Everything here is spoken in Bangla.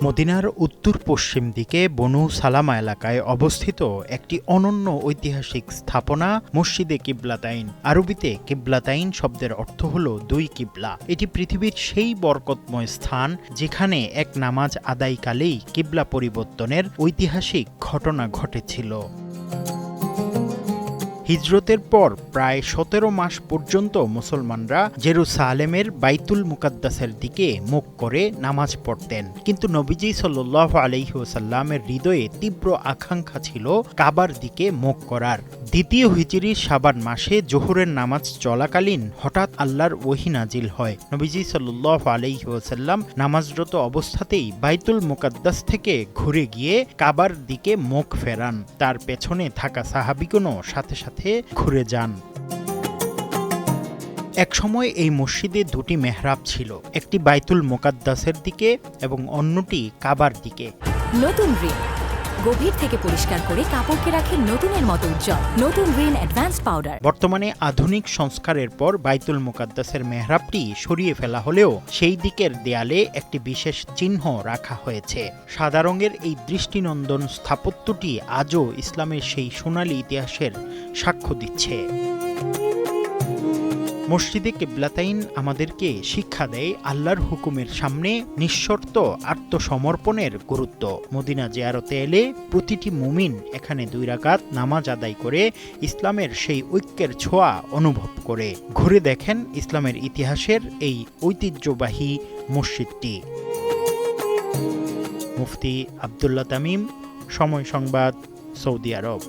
মদিনার উত্তর পশ্চিম দিকে বনু সালামা এলাকায় অবস্থিত একটি অনন্য ঐতিহাসিক স্থাপনা মসজিদে কিবলাতাইন। আরবিতে কিবলাতাইন শব্দের অর্থ হল দুই কিবলা। এটি পৃথিবীর সেই বরকতময় স্থান যেখানে এক নামাজ আদায়কালেই কিবলা পরিবর্তনের ঐতিহাসিক ঘটনা ঘটেছিল। হিজরতের পর প্রায় ১৭ মাস পর্যন্ত মুসলমানরা জেরুসালেমের বাইতুল মুকাদ্দাসের দিকে মুখ করে নামাজ পড়তেন, কিন্তু নবীজি সাল্লাল্লাহু আলাইহি ওয়াসাল্লামের হৃদয়ে তীব্র আকাঙ্ক্ষা ছিল কাবার দিকে মুখ করার। দ্বিতীয় হিজরির শাবান মাসে জোহরের নামাজ চলাকালীন হঠাৎ আল্লাহর ওহী নাজিল হয়। নবীজি সাল্লাল্লাহু আলাইহি ওয়াসাল্লাম নামাজরত অবস্থাতেই বাইতুল মুকাদ্দাস থেকে ঘুরে গিয়ে কাবার দিকে মুখ ফেরান। তার পেছনে থাকা সাহাবীগণও সাথে সাথে ঘুরে যান। একসময় এই মসজিদে দুটি মেহরাব ছিল, একটি বাইতুল মুকাদ্দাসের দিকে এবং অন্যটি কাবার দিকে। নতুন রিন গভীর থেকে পরিষ্কার করে কাপড়কে রাখে নতুনের মতো উজ্জ্বল। নতুন রিন অ্যাডভান্সড পাউডার। বর্তমানে আধুনিক সংস্কারের পর বাইতুল মুকাদ্দাসের মেহরাবটি সরিয়ে ফেলা হলেও সেই দিকের দেয়ালে একটি বিশেষ চিহ্ন রাখা হয়েছে। সাদা রঙের এই দৃষ্টিনন্দন স্থাপত্যটি আজও ইসলামের সেই সোনালী ইতিহাসের সাক্ষ্য দিচ্ছে। মসজিদে কিবলাতাইন আমাদেরকে শিক্ষা দেয় আল্লাহর হুকুমের সামনে নিঃশর্ত আত্মসমর্পণের গুরুত্ব। মদিনা জিয়ারতে এলে প্রতিটি মুমিন এখানে 2 রাকাত নামাজ আদায় করে ইসলামের সেই ঐক্যের ছোঁয়া অনুভব করে। ঘুরে দেখেন ইসলামের ইতিহাসের এই ঐতিহ্যবাহী মসজিদটি। মুফতি আব্দুল্লাহ তামিম, সময় সংবাদ, সৌদি আরব।